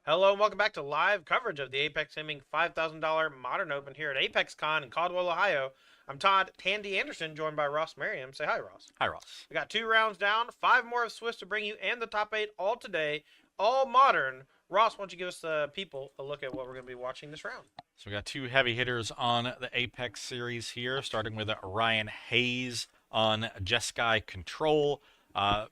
Hello and welcome back to live coverage of the Apex Gaming $5,000 Modern Open here at Apex Con in Caldwell, Ohio. I'm Todd Tandy Anderson, joined by Ross Merriam. Say hi, Ross. Hi, Ross. We got 2 rounds down, 5 more of Swiss to bring you, and the top 8 all today, all modern. Ross, why don't you give us the people a look at what we're going to be watching this round? So we got two heavy hitters on the Apex series here, starting with Ryan Hayes on Jeskai Control.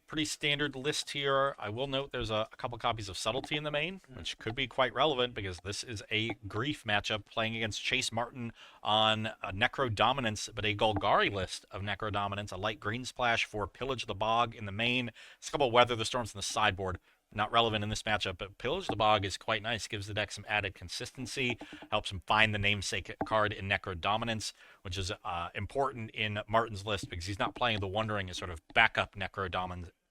Pretty standard list here. I will note there's a couple copies of Subtlety in the main, which could be quite relevant because this is a Grief matchup playing against Chase Martin on a Necro Dominance, but a Golgari list of Necro Dominance, a light green splash for Pillage the Bog in the main. There's a couple Weather the Storms in the sideboard. Not relevant in this matchup, but Pillage the Bog is quite nice. Gives the deck some added consistency, helps him find the namesake card in Necro Dominance, which is important in Martin's list because he's not playing the Wandering as sort of backup Necro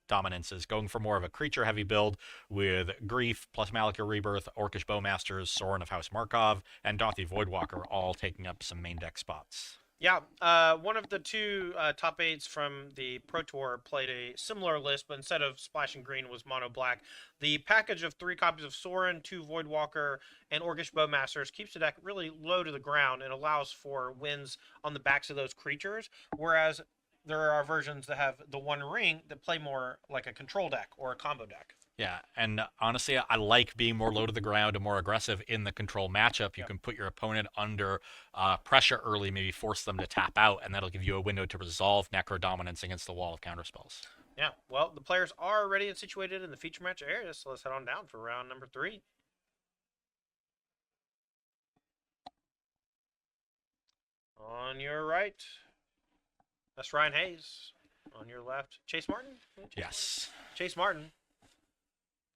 Dominance, is going for more of a creature-heavy build with Grief plus Malakir Rebirth, Orcish Bowmasters, Sorin of House Markov, and Dauthi Voidwalker all taking up some main deck spots. Yeah, one of the two top 8s from the Pro Tour played a similar list, but instead of splashing green was mono black. The package of 3 copies of Sorin, 2 Voidwalker, and Orcish Bowmasters keeps the deck really low to the ground and allows for wins on the backs of those creatures, whereas there are versions that have the One Ring that play more like a control deck or a combo deck. Yeah, and honestly, I like being more low to the ground and more aggressive in the control matchup. You can put your opponent under pressure early, maybe force them to tap out, and that'll give you a window to resolve Necro Dominance against the wall of counterspells. Yeah, well, the players are ready and situated in the feature match area, so let's head on down for round number 3. On your right, that's Ryan Hayes. On your left, Chase Martin? Yes. Chase Martin.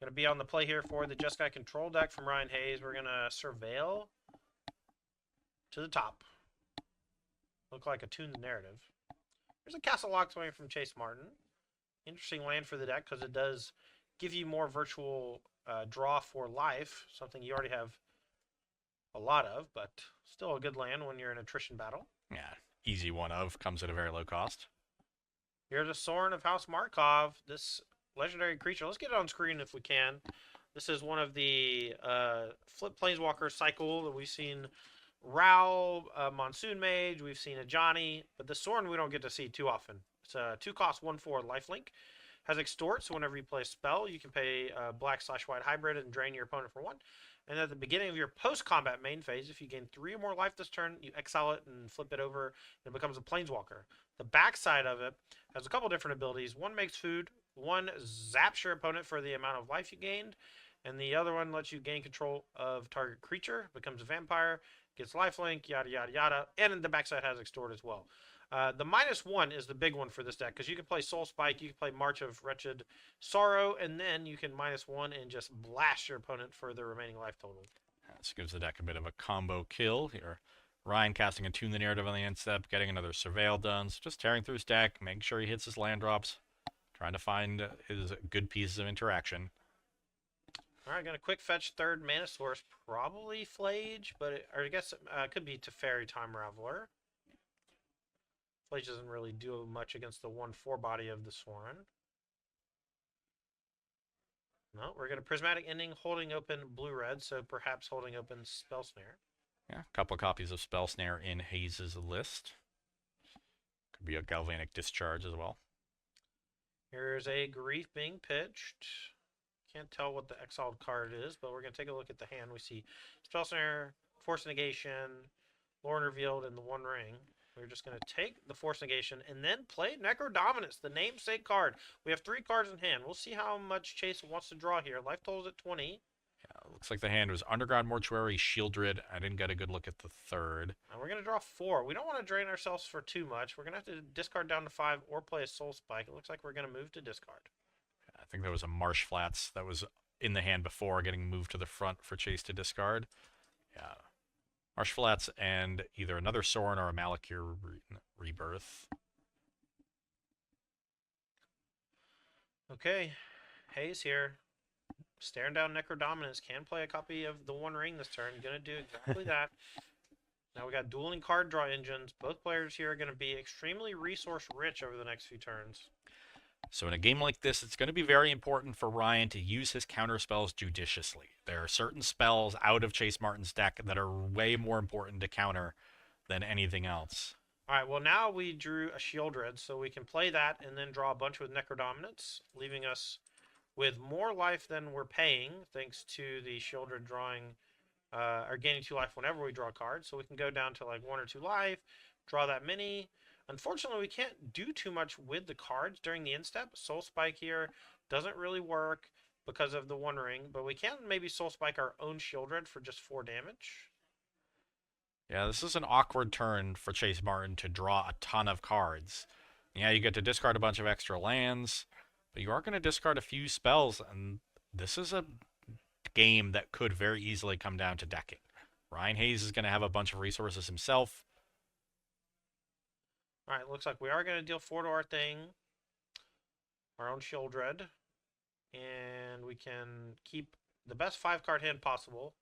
Going to be on the play here for the Jeskai Control deck from Ryan Hayes. We're going to Surveil to the top. Look like a Tune the Narrative. There's a Castle Lockthwain from Chase Martin. Interesting land for the deck because it does give you more virtual draw for life, something you already have a lot of, but still a good land when you're in attrition battle. Yeah, easy one of, comes at a very low cost. Here's a Sorin of House Markov. This legendary creature. Let's get it on screen if we can. This is one of the flip planeswalker cycle that we've seen. Rao, Monsoon Mage, we've seen a Johnny, but the Sorin we don't get to see too often. It's a 2-cost 1/4 lifelink. Has Extort, so whenever you play a spell, you can pay black/white hybrid and drain your opponent for 1. And at the beginning of your post-combat main phase, if you gain 3 or more life this turn, you exile it and flip it over, and it becomes a planeswalker. The backside of it has a couple different abilities. One makes food, one zaps your opponent for the amount of life you gained, and the other one lets you gain control of target creature, becomes a vampire, gets lifelink, yada yada yada, and the backside has Extort as well. The -1 is the big one for this deck because you can play Soul Spike, you can play March of Wretched Sorrow, and then you can -1 and just blast your opponent for the remaining life total. This gives the deck a bit of a combo kill here. Ryan casting a Tune the Narrative on the end step, getting another Surveil done, so just tearing through his deck, making sure he hits his land drops, trying to find his good pieces of interaction. All right, gonna quick fetch 3rd mana source, probably Flage, but I guess it could be Teferi Time Raveler. Flage doesn't really do much against the 1/4 body of the Sorin. No, we're gonna Prismatic Ending, holding open blue-red, so perhaps holding open Spell Snare. Yeah, a couple copies of Spell Snare in Hayes' list. Could be a Galvanic Discharge as well. Here's a Grief being pitched. Can't tell what the exiled card is, but we're going to take a look at the hand. We see Spell Snare, Force Negation, Lorn Revealed, and the One Ring. We're just going to take the Force Negation and then play Necro Dominance, the namesake card. We have 3 cards in hand. We'll see how much Chase wants to draw here. Life total is at 20. Yeah, looks like the hand was Underground Mortuary, Shieldred. I didn't get a good look at the 3rd. And we're going to draw 4. We don't want to drain ourselves for too much. We're going to have to discard down to 5 or play a Soul Spike. It looks like we're going to move to discard. I think there was a Marsh Flats that was in the hand before getting moved to the front for Chase to discard. Yeah. Marsh Flats and either another Sorin or a Malakir Rebirth. Okay, Hayes here. Staring down Necro Dominance. Can play a copy of the One Ring this turn. Gonna do exactly that. Now we got dueling card draw engines. Both players here are going to be extremely resource rich over the next few turns. So in a game like this, it's going to be very important for Ryan to use his counter spells judiciously. There are certain spells out of Chase Martin's deck that are way more important to counter than anything else. All right, well, now we drew a Shieldred, so we can play that and then draw a bunch with Necrodominance, leaving us with more life than we're paying, thanks to the Shieldred drawing, or gaining 2 life whenever we draw a card. So we can go down to like 1 or 2 life, draw that many. Unfortunately, we can't do too much with the cards during the end step. Soul Spike here doesn't really work because of the One Ring, but we can maybe Soul Spike our own Shieldred for just 4 damage. Yeah, this is an awkward turn for Chase Martin to draw a ton of cards. Yeah, you get to discard a bunch of extra lands, but you are going to discard a few spells, and this is a game that could very easily come down to decking. Ryan Hayes is going to have a bunch of resources himself. All right, looks like we are going to deal 4 to our thing, our own Shieldred, and we can keep the best 5-card hand possible.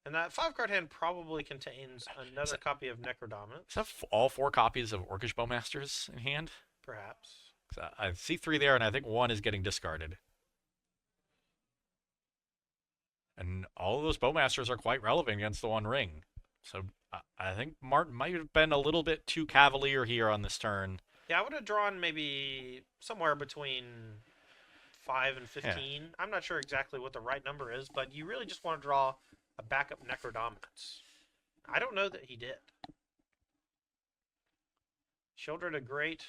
And that 5-card hand probably contains another copy of Necrodominance. Is that all 4 copies of Orcish Bowmasters in hand? Perhaps. I see 3 there, and I think 1 is getting discarded. And all of those Bowmasters are quite relevant against the One Ring. So I think Martin might have been a little bit too cavalier here on this turn. Yeah, I would have drawn maybe somewhere between 5 and 15. Yeah. I'm not sure exactly what the right number is, but you really just want to draw a backup Necrodominance. I don't know that he did. Shieldred a great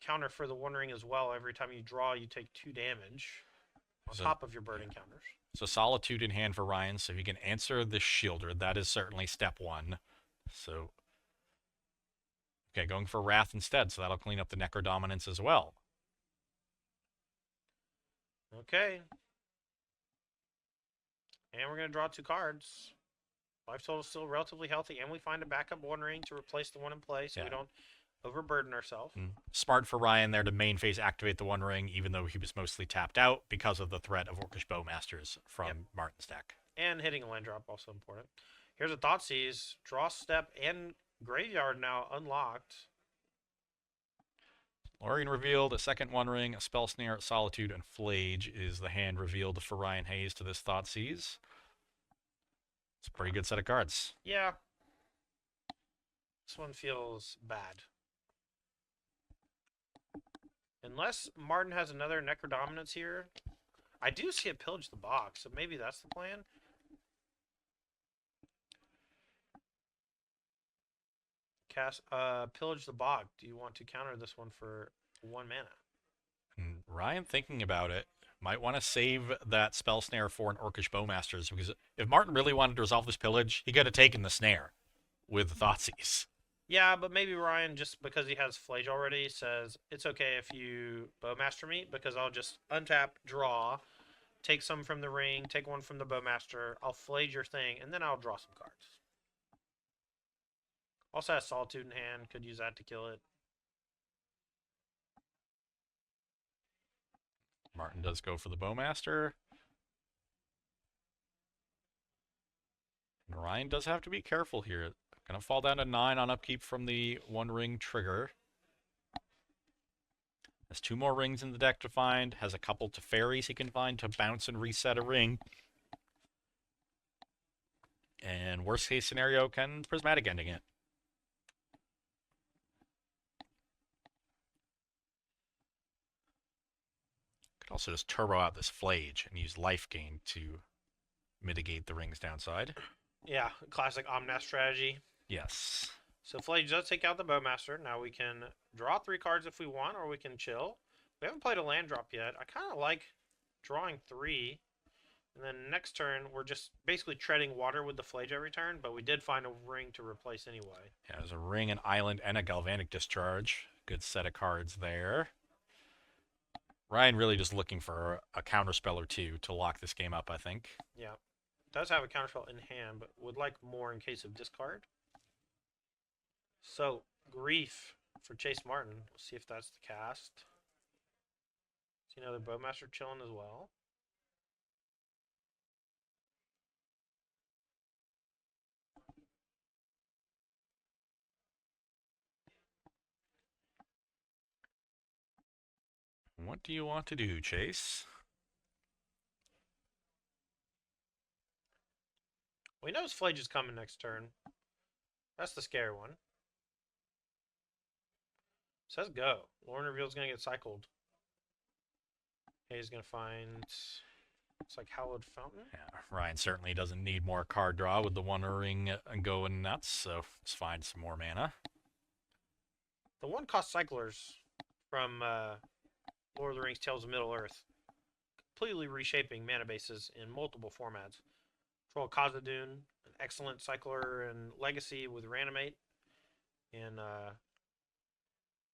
counter for the One Ring as well. Every time you draw, you take 2 damage on top of your burning counters. So Solitude in hand for Ryan, so he can answer the Shieldred. That is certainly step 1. So, okay, going for Wrath instead, so that'll clean up the Necrodominance as well. Okay. And we're going to draw 2 cards. Life total is still relatively healthy, and we find a backup One Ring to replace the one in play, so we don't overburden ourselves. Smart for Ryan there to main phase activate the One Ring, even though he was mostly tapped out because of the threat of Orcish Bowmasters from Martin's deck. And hitting a land drop, also important. Here's a Thoughtseize. Draw step and Graveyard now unlocked. Lorien revealed a second One Ring, a Spell Snare, Solitude, and Flage is the hand revealed for Ryan Hayes to this Thoughtseize. It's a pretty good set of cards. Yeah. This one feels bad. Unless Martin has another Necrodominance here. I do see it pillage the box, so maybe that's the plan. Cast pillage the bog. Do you want to counter this one for 1 mana? And Ryan, thinking about it, might want to save that Spell Snare for an Orcish Bowmasters, because if Martin really wanted to resolve this pillage, he could have taken the Snare with Thoughtseize. Yeah, but maybe Ryan, just because he has Flage already, says, it's okay if you Bowmaster me, because I'll just untap, draw, take some from the ring, take 1 from the Bowmaster, I'll Flage your thing, and then I'll draw some cards. Also has Solitude in hand, could use that to kill it. Martin does go for the Bowmaster. And Ryan does have to be careful here. Gonna fall down to 9 on upkeep from the One Ring trigger. Has 2 more rings in the deck to find. Has a couple to fairies he can find to bounce and reset a ring. And worst case scenario, can Prismatic Ending it. Could also just turbo out this Flage and use life gain to mitigate the ring's downside. Yeah, classic Omnath strategy. Yes. So Flage does take out the Bowmaster. Now we can draw 3 cards if we want, or we can chill. We haven't played a land drop yet. I kind of like drawing 3. And then next turn, we're just basically treading water with the Flage every turn, but we did find a ring to replace anyway. Yeah, there's a ring, an island, and a Galvanic Discharge. Good set of cards there. Ryan really just looking for a counterspell or 2 to lock this game up, I think. Yeah. Does have a counterspell in hand, but would like more in case of discard. So, Grief for Chase Martin. We'll see if that's the cast. See another Bowmaster chilling as well. What do you want to do, Chase? We know his Flage is coming next turn. That's the scary one. Says go. Lorne Reveal's gonna get cycled. He's gonna find, looks like Hallowed Fountain. Yeah, Ryan certainly doesn't need more card draw with the One Ring going nuts, so let's find some more mana. The one-cost cyclers from Lord of the Rings Tales of Middle-earth, completely reshaping mana bases in multiple formats. Troll Khazad-dûn, an excellent cycler and Legacy with Reanimate. And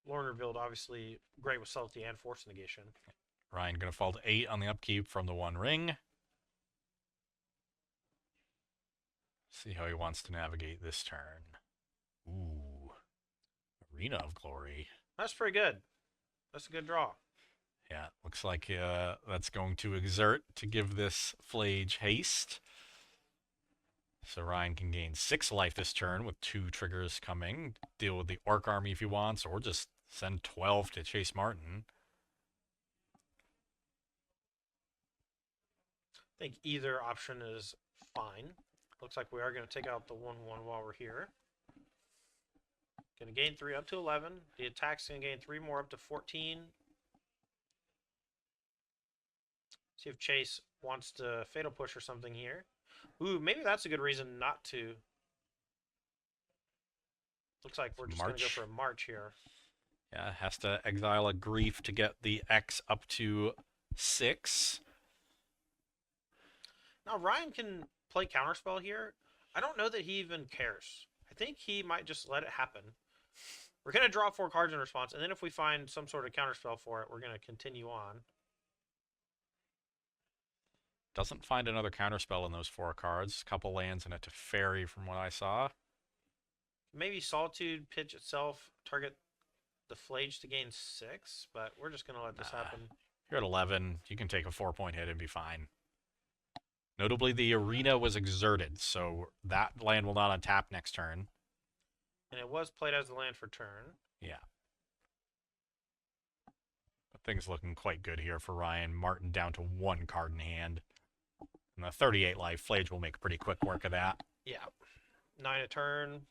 Lorne Revealed, obviously great with Subtlety and Force Negation. Ryan going to fall to 8 on the upkeep from the One Ring. See how he wants to navigate this turn. Ooh. Arena of Glory. That's pretty good. That's a good draw. Yeah, looks like that's going to exert to give this Flage haste. So Ryan can gain 6 life this turn with 2 triggers coming. Deal with the Orc Army if he wants, or just send 12 to Chase Martin. I think either option is fine. Looks like we are going to take out the 1/1 while we're here. Going to gain 3 up to 11. The attack's going to gain 3 more up to 14. See if Chase wants to Fatal Push or something here. Ooh, maybe that's a good reason not to. Looks like we're just going to go for a march here. Yeah, has to exile a Grief to get the X up to 6. Now, Ryan can play Counterspell here. I don't know that he even cares. I think he might just let it happen. We're going to draw 4 cards in response, and then if we find some sort of Counterspell for it, we're going to continue on. Doesn't find another Counterspell in those 4 cards. A couple lands and a Teferi from what I saw. Maybe Solitude pitch itself, target the Flage to gain 6, but we're just going to let this happen. You're at 11. You can take a 4-point hit and be fine. Notably, the Arena was exerted, so that land will not untap next turn. And it was played as the land for turn. Yeah. But things looking quite good here for Ryan. Martin down to 1 card in hand. And the 38 life, Flage will make pretty quick work of that. Yeah. 9 a turn,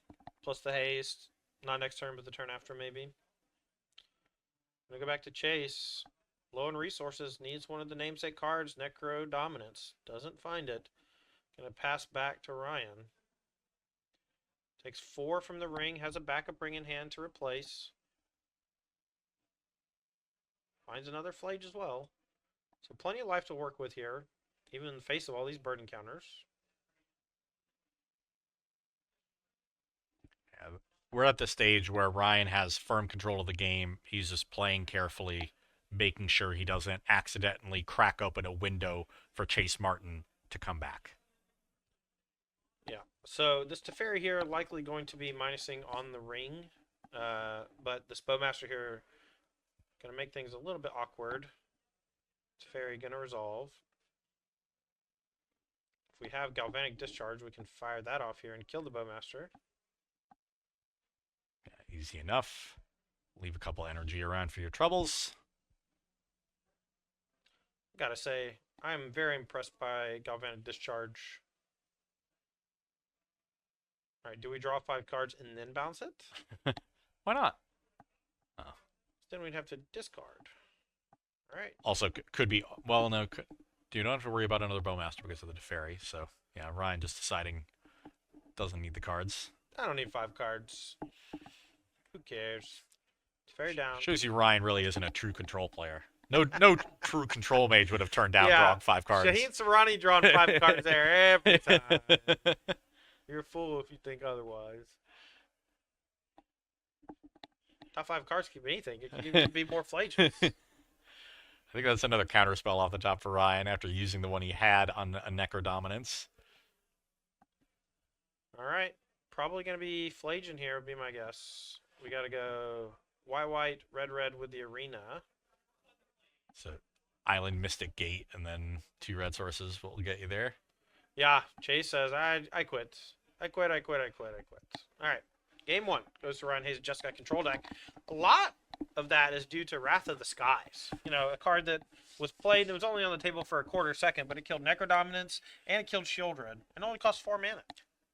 plus the haste. Not next turn, but the turn after, maybe. I'm going to go back to Chase. Low in resources, needs one of the namesake cards, Necro Dominance. Doesn't find it. Going to pass back to Ryan. Takes 4 from the ring, has a backup ring in hand to replace. Finds another Flage as well. So plenty of life to work with here, even in the face of all these burden counters. Yeah, we're at the stage where Ryan has firm control of the game. He's just playing carefully, making sure he doesn't accidentally crack open a window for Chase Martin to come back. Yeah, so this Teferi here likely going to be minusing on the ring, but this Bowmaster here going to make things a little bit awkward. Teferi going to resolve. If we have Galvanic Discharge, we can fire that off here and kill the Bowmaster. Yeah, easy enough. Leave a couple energy around for your troubles. Gotta say, I'm very impressed by Galvanic Discharge. Alright, do we draw 5 cards and then bounce it? Why not? Oh. Then we'd have to discard. Alright. Also, could be... Well, no. You don't have to worry about another Bowmaster because of the Teferi. So, yeah, Ryan just deciding doesn't need the cards. I don't need 5 cards. Who cares? Teferi down. Shows you Ryan really isn't a true control player. No true control mage would have turned down drawing 5 cards. Shaheen Sarani drawing 5 cards there every time. You're a fool if you think otherwise. Top 5 cards can be anything. It can be more Flages. I think that's another counterspell off the top for Ryan after using the one he had on a Necro Dominance. Alright. Probably going to be Flage in here would be my guess. We got to go white, red with the Arena. So, Island Mystic Gate and then 2 red sources will get you there. Yeah, Chase says, I quit. I quit. Alright. Game 1 goes to Ryan Hayes' Jeskai control deck. A lot of that is due to Wrath of the Skies. You know, a card that was played and it was only on the table for a quarter second, but it killed Necro Dominance and it killed Shieldred and only cost 4 mana.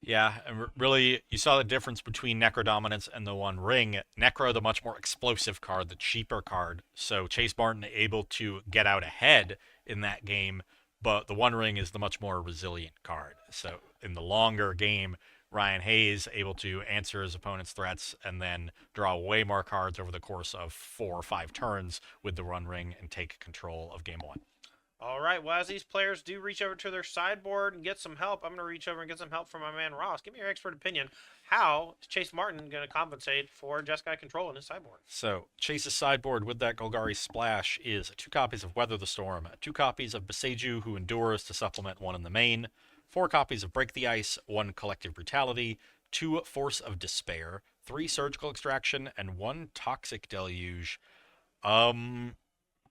Yeah, and really, you saw the difference between Necro Dominance and the One Ring. Necro, the much more explosive card, the cheaper card. So Chase Martin able to get out ahead in that game, but the One Ring is the much more resilient card. So in the longer game, Ryan Hayes able to answer his opponent's threats and then draw way more cards over the course of 4 or 5 turns with the One Ring and take control of game 1. All right, well, as these players do reach over to their sideboard and get some help, I'm going to reach over and get some help from my man Ross. Give me your expert opinion. How is Chase Martin going to compensate for Jeskai control in his sideboard? So, Chase's sideboard with that Golgari Splash is 2 copies of Weather the Storm, 2 copies of Beseju, who endures to supplement 1 in the main, 4 copies of Break the Ice, 1 Collective Brutality, 2 Force of Despair, 3 Surgical Extraction, and 1 Toxic Deluge.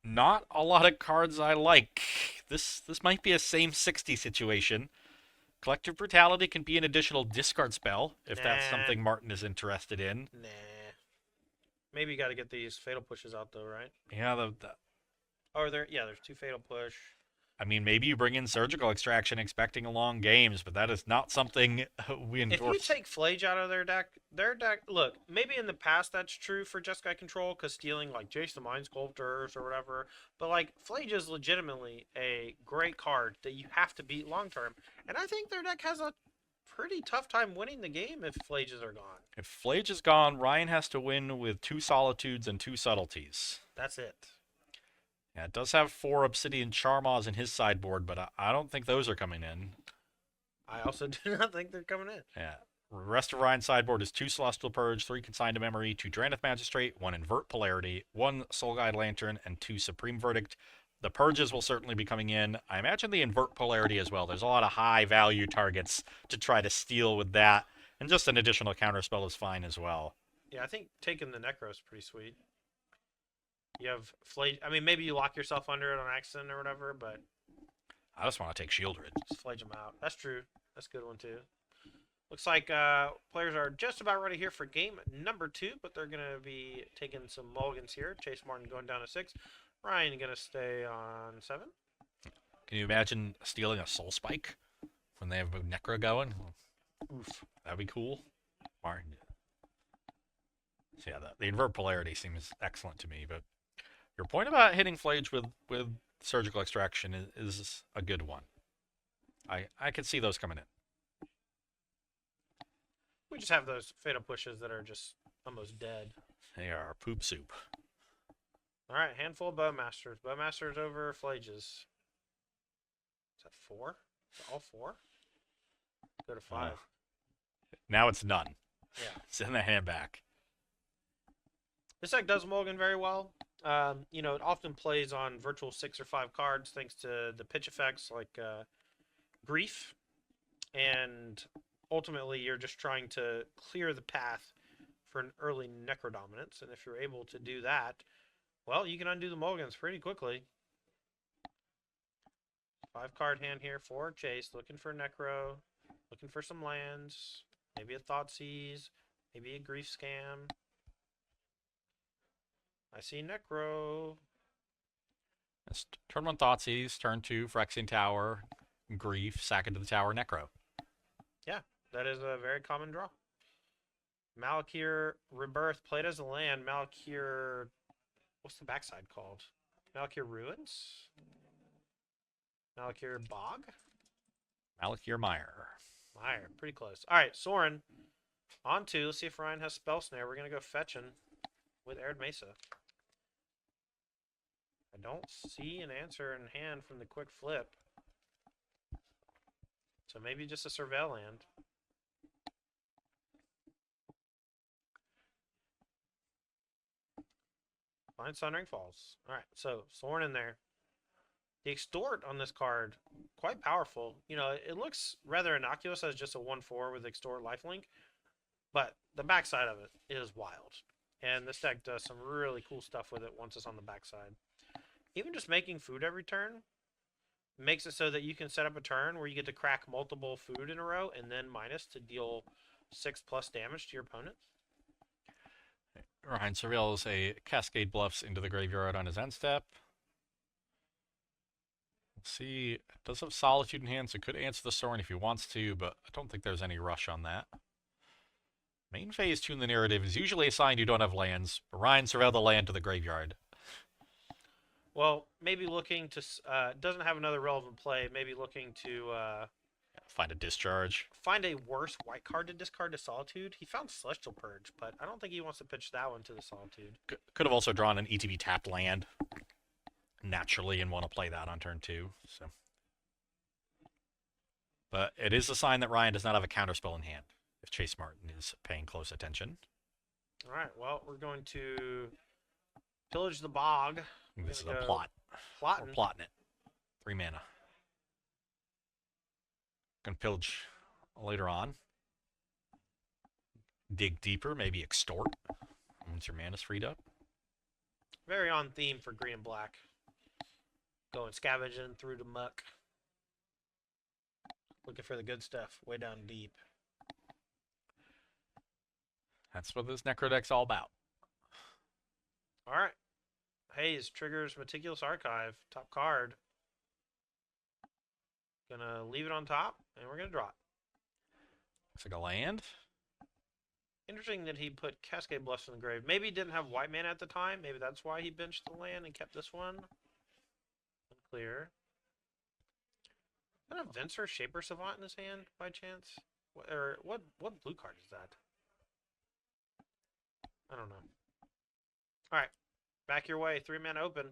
Not a lot of cards I like. This might be a same 60 situation. Collective Brutality can be an additional discard spell if that's something Martin is interested in. Nah. Maybe you got to get these Fatal Pushes out though, right? Yeah, There's 2 Fatal Push. I mean, maybe you bring in Surgical Extraction expecting long games, but that is not something we endorse. If you take Flage out of their deck, look, maybe in the past that's true for Jeskai control, because stealing, like, Jace the Mind Sculptors or whatever, but, like, Flage is legitimately a great card that you have to beat long-term, and I think their deck has a pretty tough time winning the game if Flages are gone. If Flage is gone, Ryan has to win with 2 Solitudes and 2 Subtleties. That's it. Yeah, it does have 4 Obsidian Charmaws in his sideboard, but I don't think those are coming in. I also do not think they're coming in. Yeah. The rest of Ryan's sideboard is 2 Celestial Purge, 3 Consigned to Memory, 2 Drannith Magistrate, 1 Invert Polarity, 1 Soul Guide Lantern, and 2 Supreme Verdict. The Purges will certainly be coming in. I imagine the Invert Polarity as well. There's a lot of high-value targets to try to steal with that, and just an additional counterspell is fine as well. Yeah, I think taking the Necro is pretty sweet. You have Flage. I mean, maybe you lock yourself under it on accident or whatever, but I just want to take Shieldred. just Flage them out. That's true. That's a good one, too. Looks like players are just about ready here for game number 2, but they're going to be taking some mulligans here. Chase Martin going down to 6. Ryan going to stay on 7. Can you imagine stealing a Soul Spike when they have a Necro going? Oof, that'd be cool. Martin. So yeah, the Invert Polarity seems excellent to me, but your point about hitting Flage with Surgical Extraction is a good one. I could see those coming in. We just have those Fatal Pushes that are just almost dead. They are poop soup. All right, handful of Bowmasters. Bowmasters over Flages. Is that 4? Is that all 4? Go to 5. Now it's none. Yeah. Send the hand back. This deck does mulligan very well. You know, it often plays on virtual 6 or 5 cards thanks to the pitch effects like Grief. And ultimately, you're just trying to clear the path for an early Necro Dominance. And if you're able to do that, well, you can undo the mulligans pretty quickly. 5-card hand here for Chase, looking for Necro, looking for some lands, maybe a Thoughtseize, maybe a Grief Scam. I see Necro. It's turn 1 Thoughtseize, turn 2 Phyrexian Tower, Grief, sack into the tower, Necro. Yeah, that is a very common draw. Malakir Rebirth, played as a land. Malakir, what's the backside called? Malakir Ruins? Malakir Bog? Malakir Mire. Mire, pretty close. All right, Soren, on 2. Let's see if Ryan has Spell Snare. We're going to go fetching with Arid Mesa. I don't see an answer in hand from the quick flip. So maybe just a Surveil land. Find Sundering Falls. Alright, so Soren in there. The Extort on this card, quite powerful. You know, it looks rather innocuous as just a 1/4 with Extort lifelink, but the backside of it is wild. And this deck does some really cool stuff with it once it's on the backside. Even just making food every turn makes it so that you can set up a turn where you get to crack multiple food in a row and then minus to deal 6+ damage to your opponent. Ryan surveils a Cascade Bluffs into the graveyard on his end step. Let's see, it does have Solitude in hand, so it could answer the Sorin if he wants to, but I don't think there's any rush on that. Main phase 2 in the narrative is usually assigned you don't have lands, but Ryan surveilled the land to the graveyard. Well, maybe looking to doesn't have another relevant play. Maybe looking to Find a discharge. find a worse white card to discard to Solitude. He found Celestial Purge, but I don't think he wants to pitch that one to the Solitude. Could have also drawn an ETB tapped land naturally and want to play that on turn 2. So, but it is a sign that Ryan does not have a counterspell in hand, if Chase Martin is paying close attention. All right, well, we're going to pillage the bog. This is a plot. Plotting. We're plotting it. 3 mana. Gonna pillage later on. Dig deeper, maybe extort once your mana's freed up. Very on theme for green and black. Going scavenging through the muck. Looking for the good stuff way down deep. That's what this Necro deck's all about. All right. Hayes triggers Meticulous Archive. Top card. Gonna leave it on top, and we're gonna draw it. Looks like a land. Interesting that he put Cascade Bluffs in the grave. Maybe he didn't have white mana at the time. Maybe that's why he benched the land and kept this one. Unclear. Is that a Venser Shaper Savant in his hand, by chance? What blue card is that? I don't know. Alright. Back your way. 3 mana open.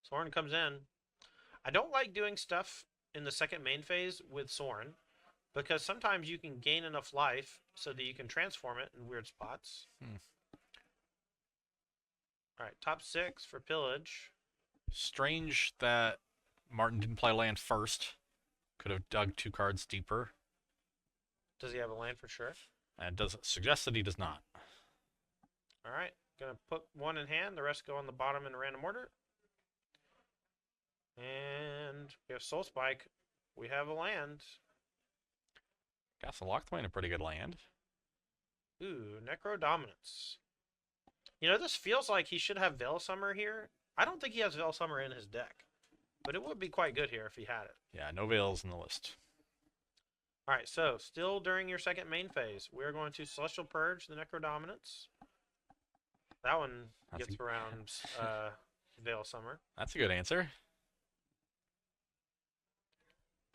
Sorin comes in. I don't like doing stuff in the second main phase with Sorin, because sometimes you can gain enough life so that you can transform it in weird spots. Alright, top 6 for pillage. Strange that Martin didn't play land first. Could have dug 2 cards deeper. Does he have a land for sure? And does suggest that he does not. Alright, gonna put 1 in hand, the rest go on the bottom in random order. And we have Soul Spike. We have a land. Castle Lockthwain, a pretty good land. Ooh, Necro Dominance. You know, this feels like he should have Veil Summer here. I don't think he has Veil Summer in his deck, but it would be quite good here if he had it. Yeah, no Veils in the list. Alright, so still during your second main phase, we're going to Celestial Purge the Necro Dominance. That one gets around Veil Summer. That's a good answer.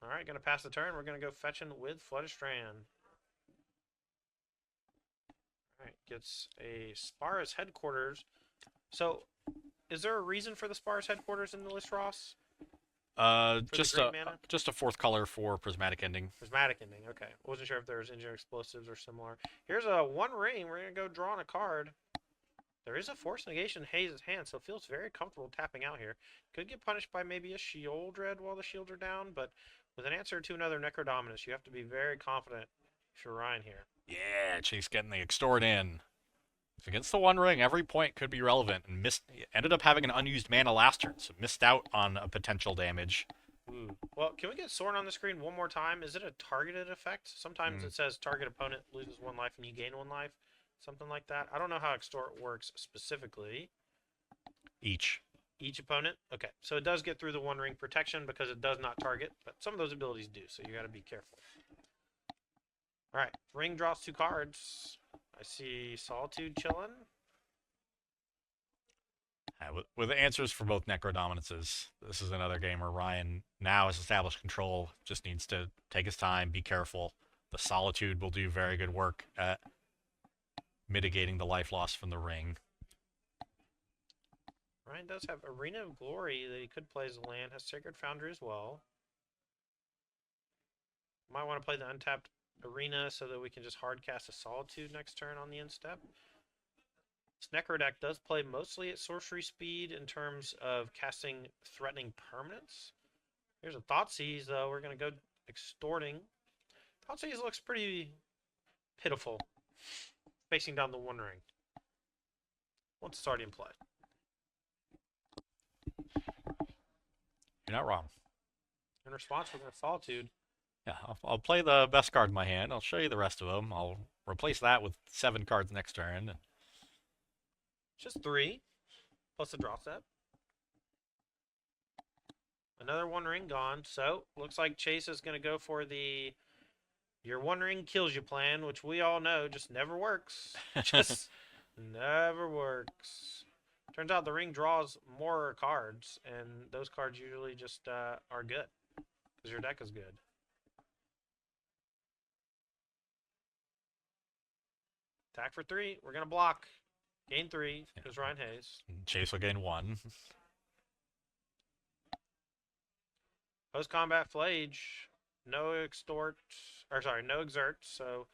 Alright, gonna pass the turn. We're gonna go fetching with Flooded Strand. Alright, gets a Spara's Headquarters. So, is there a reason for the Spara's Headquarters in the list, Ross? Just a 4th color for Prismatic Ending. Prismatic Ending, okay. I wasn't sure if there was Engineer Explosives or similar. Here's a 1 ring. We're gonna go draw on a card. There is a Force Negation in Hayes' hand, so it feels very comfortable tapping out here. Could get punished by maybe a Shield Red while the shields are down, but with an answer to another Necro Dominus, you have to be very confident if you're Ryan here. Yeah, Chase getting the extort in. Against the 1 ring, every point could be relevant, and ended up having an unused mana last turn, so missed out on a potential damage. Ooh. Well, can we get Sorin on the screen one more time? Is it a targeted effect? Sometimes it says target opponent loses 1 life and you gain 1 life. Something like that. I don't know how extort works specifically. Each opponent? Okay, so it does get through the 1 ring protection because it does not target, but some of those abilities do, so you got to be careful. Alright, ring draws 2 cards. I see Solitude chilling. With answers for both Necro Dominances, this is another game where Ryan now has established control, just needs to take his time, be careful. The Solitude will do very good work at mitigating the life loss from the ring. Ryan does have Arena of Glory that he could play as a land, has Sacred Foundry as well. Might want to play the untapped Arena so that we can just hard cast a Solitude next turn on the end step. This Necro deck does play mostly at sorcery speed in terms of casting threatening permanents. Here's a Thoughtseize, though. We're going to go extorting. Thoughtseize looks pretty pitiful, facing down the 1 ring. Once it's already in play. You're not wrong. In response, we're going to Solitude. Yeah, I'll play the best card in my hand. I'll show you the rest of them. I'll replace that with 7 cards next turn. Just 3 plus a draw step. Another 1 ring gone. So looks like Chase is going to go for the your 1 ring kills you plan, which we all know just never works. Just never works. Turns out the ring draws more cards, and those cards usually just are good because your deck is good. Attack for 3. We're going to block. Gain 3 is Ryan Hayes. Chase will gain 1. Post combat Flage. No extort. Or sorry, no exert. So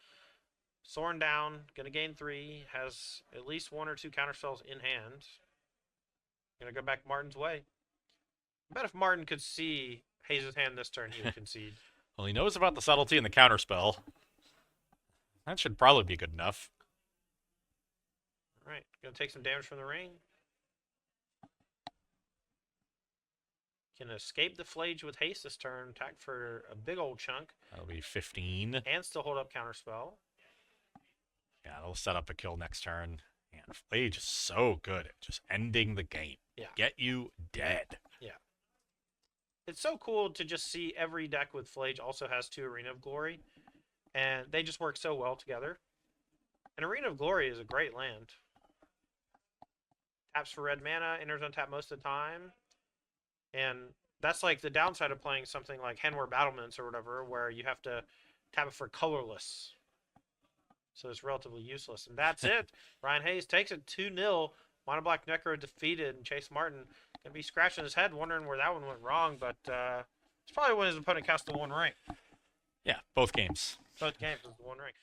Soren down. Going to gain 3. Has at least 1 or 2 counterspells in hand. Going to go back Martin's way. I bet if Martin could see Hayes' hand this turn, he would concede. Well, he knows about the subtlety and the counterspell. That should probably be good enough. All right, going to take some damage from the ring. Can escape the Flage with haste this turn. Attack for a big old chunk. That'll be 15. And still hold up counterspell. Yeah, it'll set up a kill next turn. And Flage is so good at just ending the game. Yeah. Get you dead. Yeah. It's so cool to just see every deck with Flage also has 2 Arena of Glory. And they just work so well together. And Arena of Glory is a great land. Taps for red mana, enters untap most of the time. And that's like the downside of playing something like Hanwar Battlements or whatever, where you have to tap it for colorless. So it's relatively useless. And that's it. Ryan Hayes takes it 2-0. Mono Black Necro defeated, and Chase Martin going to be scratching his head wondering where that one went wrong, but it's probably when his opponent cast the 1 ring. Yeah, both games. Both games was the 1 ring.